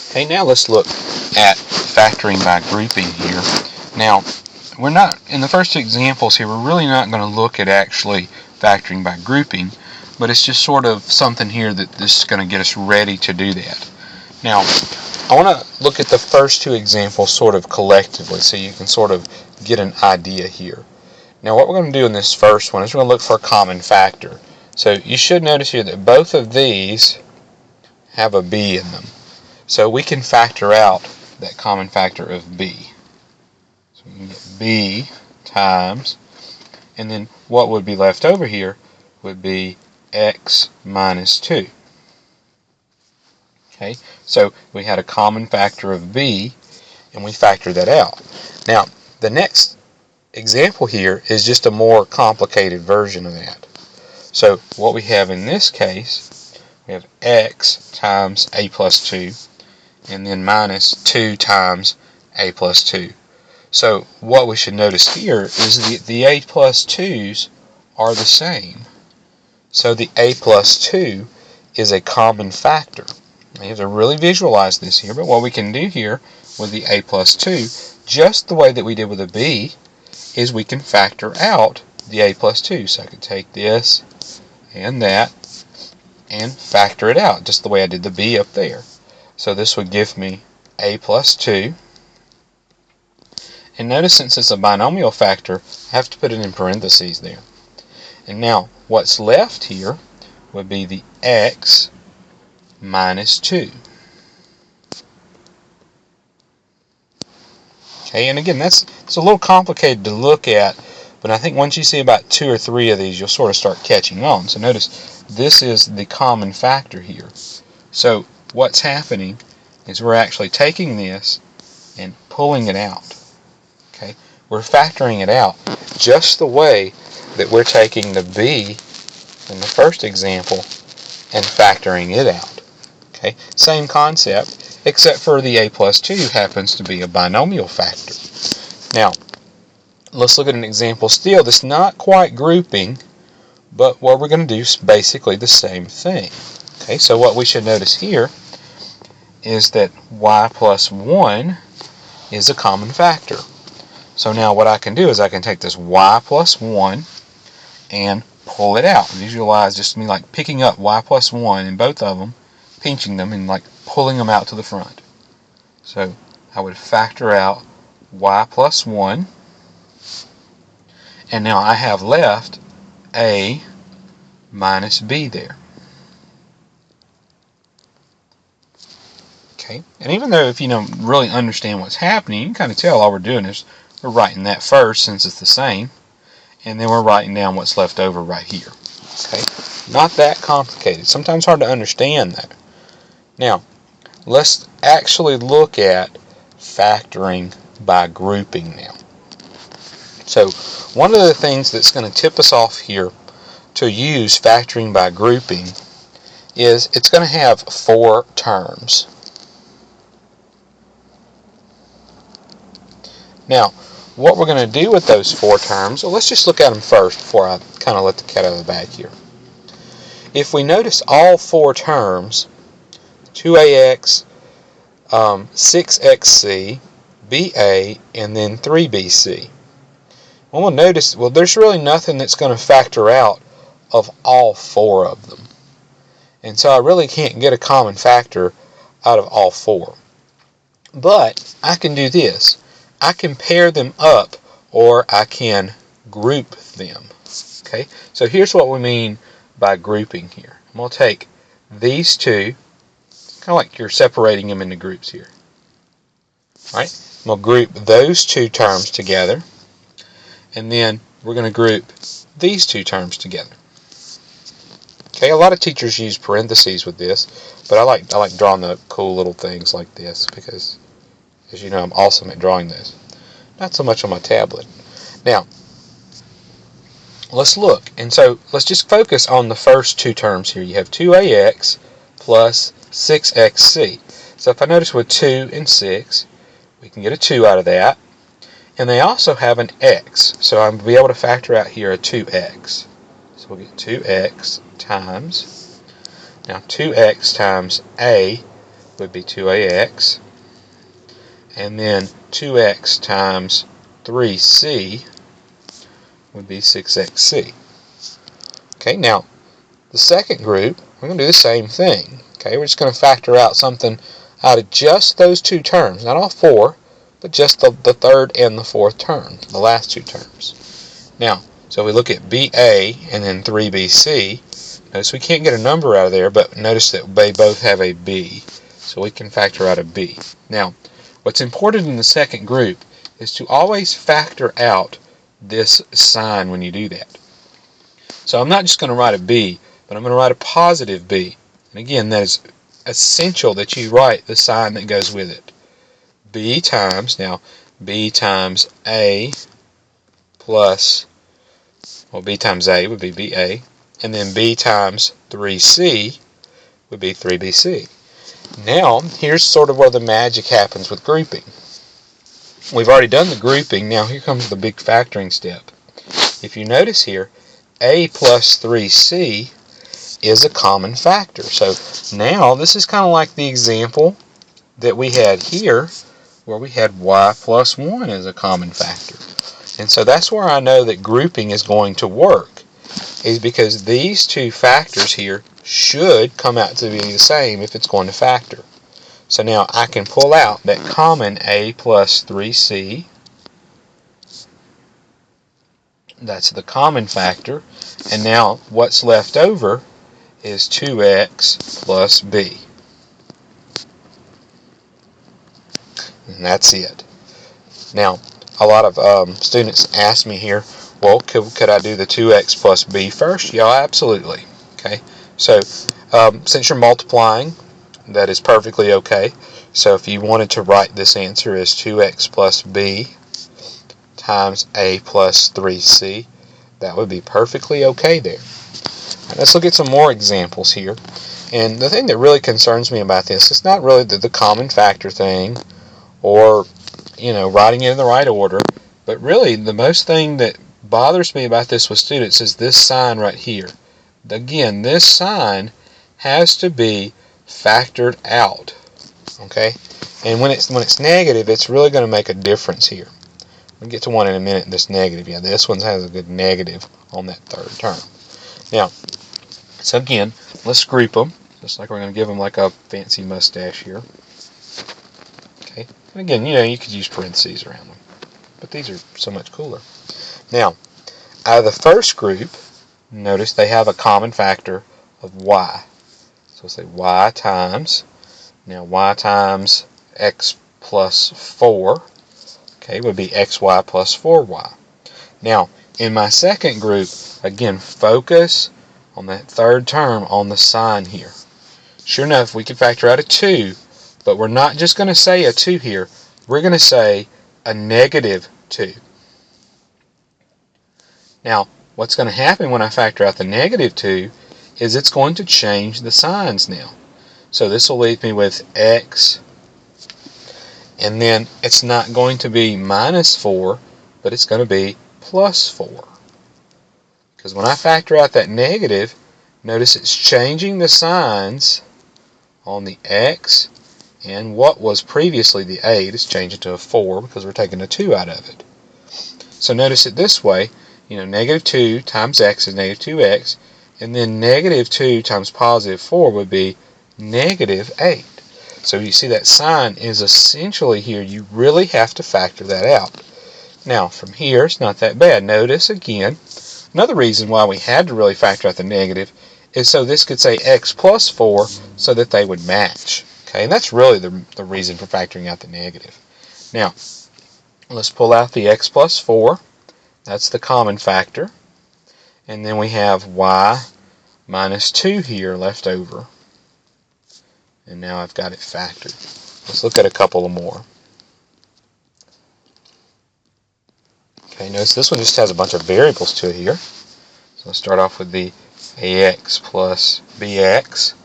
Okay, now let's look at factoring by grouping here. Now, we're not, in the first two examples here, we're really not going to look at actually factoring by grouping, but it's just sort of something here that this is going to get us ready to do that. Now, I want to look at the first two examples sort of collectively so you can sort of get an idea here. Now, what we're going to do in this first one is we're going to look for a common factor. So you should notice here that both of these have a b in them. So we can factor out that common factor of b. So we can get b times, and then what would be left over here would be x minus 2. Okay, so we had a common factor of b, and we factored that out. Now, the next example here is just a more complicated version of that. So what we have in this case, we have x times a plus 2, and then minus 2 times a plus 2. So what we should notice here is the a plus 2's are the same. So the a plus 2 is a common factor. Now you have to really visualize this here, but what we can do here with the a plus 2, just the way that we did with the b, is we can factor out the a plus 2. So I could take this and that and factor it out, just the way I did the b up there. So this would give me a plus 2. And notice since it's a binomial factor, I have to put it in parentheses there. And now what's left here would be the x minus 2. Okay, and again, it's a little complicated to look at, but I think once you see about 2 or 3 of these, you'll sort of start catching on. So notice this is the common factor here. So what's happening is we're actually taking this and pulling it out. Okay, we're factoring it out just the way that we're taking the b in the first example and factoring it out. Okay, same concept, except for the a plus 2 happens to be a binomial factor. Now, let's look at an example still that's not quite grouping, but what we're going to do is basically the same thing. Okay, so what we should notice here is that y plus 1 is a common factor. So now what I can do is I can take this y plus 1 and pull it out. Visualize just me like picking up y plus 1 in both of them, pinching them, and like pulling them out to the front. So I would factor out y plus 1, and now I have left a minus b there. Okay, and even though if you don't really understand what's happening, you can kind of tell all we're doing is we're writing that first since it's the same, and then we're writing down what's left over right here. Okay, not that complicated. Sometimes hard to understand that. Now, let's actually look at factoring by grouping now. So one of the things that's going to tip us off here to use factoring by grouping is it's going to have 4 terms. Now, what we're going to do with those 4 terms, well, let's just look at them first before I kind of let the cat out of the bag here. If we notice all 4 terms, 2ax, 6xc, ba, and then 3bc, well, we'll notice, well, there's really nothing that's going to factor out of all 4 of them. And so I really can't get a common factor out of all 4. But I can do this. I can pair them up, or I can group them. Okay, so here's what we mean by grouping here. I'm going to take these two, kind of like you're separating them into groups here. All right, I'm going to group those 2 terms together, and then we're going to group these 2 terms together. Okay, a lot of teachers use parentheses with this, but I like drawing the cool little things like this because, as you know, I'm awesome at drawing this. Not so much on my tablet. Now, let's look. And so let's just focus on the first 2 terms here. You have 2ax plus 6xc. So if I notice with 2 and 6, we can get a 2 out of that. And they also have an x. So I'm going to be able to factor out here a 2x. So we'll get 2x times, now 2x times a would be 2ax, and then 2x times 3c would be 6xc. Okay, now the second group, we're going to do the same thing. Okay, we're just going to factor out something out of just those two terms, not all four, but just the third and the fourth term, the last two terms. Now, so we look at BA and then 3BC. Notice we can't get a number out of there, but notice that they both have a B, so we can factor out a B. Now, what's important in the second group is to always factor out this sign when you do that. So I'm not just going to write a B, but I'm going to write a positive B. And again, that is essential that you write the sign that goes with it. B times A plus, well, B times A would be BA, and then B times 3C would be 3BC. Now, here's sort of where the magic happens with grouping. We've already done the grouping, now here comes the big factoring step. If you notice here, A plus 3C is a common factor. So now this is kind of like the example that we had here where we had y plus 1 as a common factor. And so that's where I know that grouping is going to work, is because these two factors here should come out to be the same if it's going to factor. So now I can pull out that common A plus 3C. That's the common factor. And now what's left over is 2x plus b. And that's it. Now, a lot of students ask me here, well, could I do the 2x plus b first? Yeah, absolutely. Okay, so since you're multiplying, that is perfectly okay. So if you wanted to write this answer as 2x plus b times a plus 3c, that would be perfectly okay there. Right, let's look at some more examples here. And the thing that really concerns me about this is not really the common factor thing or, you know, writing it in the right order, but really the most thing that bothers me about this with students is this sign right here. Again, this sign has to be factored out, okay? And when it's negative, it's really going to make a difference here. We'll get to one in a minute that's negative. Yeah, this one has a good negative on that third term. Now, so again, let's group them, just like we're going to give them like a fancy mustache here. Okay, and again, you know, you could use parentheses around them, but these are so much cooler. Now, out of the first group, notice they have a common factor of y. So we'll say y times, now y times x plus 4, okay, would be xy plus 4y. Now, in my second group, again, focus on that third term on the sign here. Sure enough, we could factor out a 2, but we're not just going to say a 2 here. We're going to say a negative 2. Now, what's going to happen when I factor out the negative 2 is it's going to change the signs now. So this will leave me with x, and then it's not going to be minus 4, but it's going to be plus 4. Because when I factor out that negative, notice it's changing the signs on the x, and what was previously the 8 is changing to a 4 because we're taking a 2 out of it. So notice it this way, you know, negative 2 times x is negative 2x, and then negative 2 times positive 4 would be negative 8. So you see that sign is essentially here. You really have to factor that out. Now, from here, it's not that bad. Notice again, another reason why we had to really factor out the negative is so this could say x plus 4 so that they would match. Okay, and that's really the reason for factoring out the negative. Now, let's pull out the x plus 4. That's the common factor. And then we have y minus 2 here left over. And now I've got it factored. Let's look at a couple of more. Okay, notice this one just has a bunch of variables to it here. So let's start off with the ax plus bx.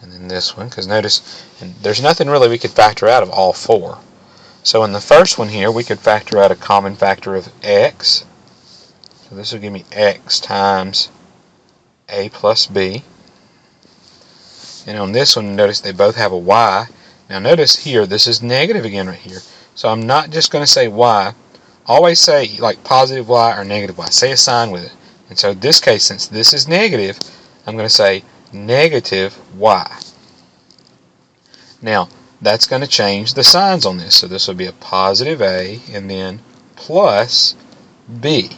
And then this one, because notice, and there's nothing really we could factor out of all four. So in the first one here, we could factor out a common factor of x. So this will give me x times a plus b. And on this one, notice they both have a y. Now notice here, this is negative again right here. So I'm not just going to say y. Always say like positive y or negative y. Say a sign with it. And so in this case, since this is negative, I'm going to say negative y. Now, that's going to change the signs on this. So this will be a positive a and then plus b.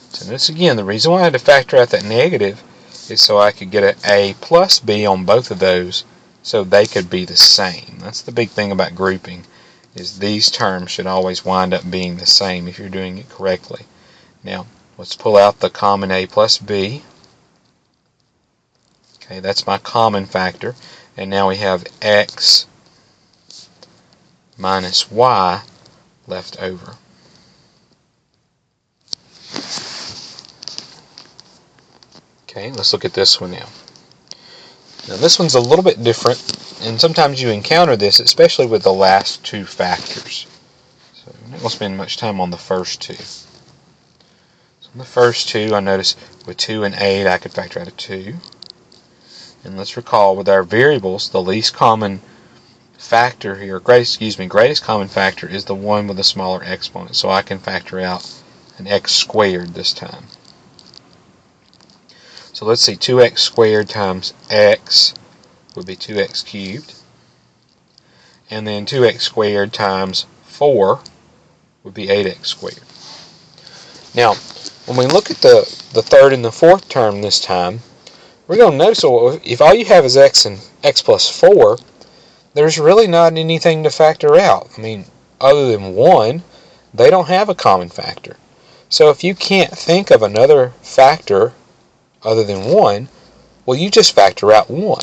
So notice again, the reason why I had to factor out that negative is so I could get an a plus b on both of those so they could be the same. That's the big thing about grouping, is these terms should always wind up being the same if you're doing it correctly. Now, let's pull out the common a plus b. Okay, that's my common factor. And now we have x minus y left over. Okay, let's look at this one now. Now this one's a little bit different, and sometimes you encounter this, especially with the last two factors. So I'm not going to spend much time on the first two. So on the first two, I notice with 2 and 8, I could factor out a 2. And let's recall with our variables, the least common factor here, greatest common factor is the one with the smaller exponent. So I can factor out an x squared this time. So let's see, 2x squared times x would be 2x cubed. And then 2x squared times 4 would be 8x squared. Now, when we look at the third and the fourth term this time, we're going to notice if all you have is x and x plus 4, there's really not anything to factor out. I mean, other than 1, they don't have a common factor. So if you can't think of another factor other than 1, well, you just factor out 1.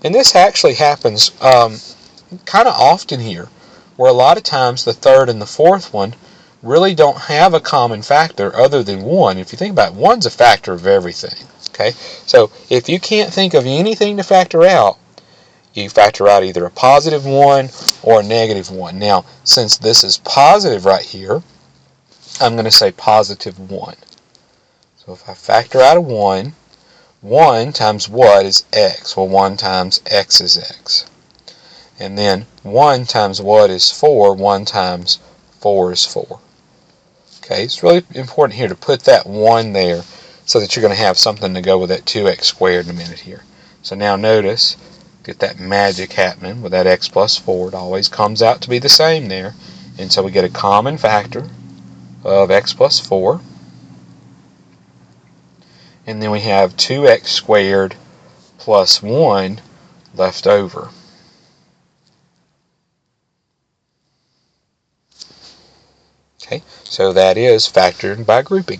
And this actually happens kind of often here, where a lot of times the third and the fourth one really don't have a common factor other than 1. If you think about it, 1's a factor of everything. Okay, so if you can't think of anything to factor out, you factor out either a positive 1 or a negative 1. Now, since this is positive right here, I'm going to say positive 1. So if I factor out a 1, 1 times what is x? Well, 1 times x is x. And then 1 times what is 4? 1 times 4 is 4. Okay, it's really important here to put that 1 there so that you're going to have something to go with that 2x squared in a minute here. So now notice, get that magic happening with that x plus 4. It always comes out to be the same there. And so we get a common factor of x plus 4. And then we have 2x squared plus 1 left over. Okay, so that is factored by grouping.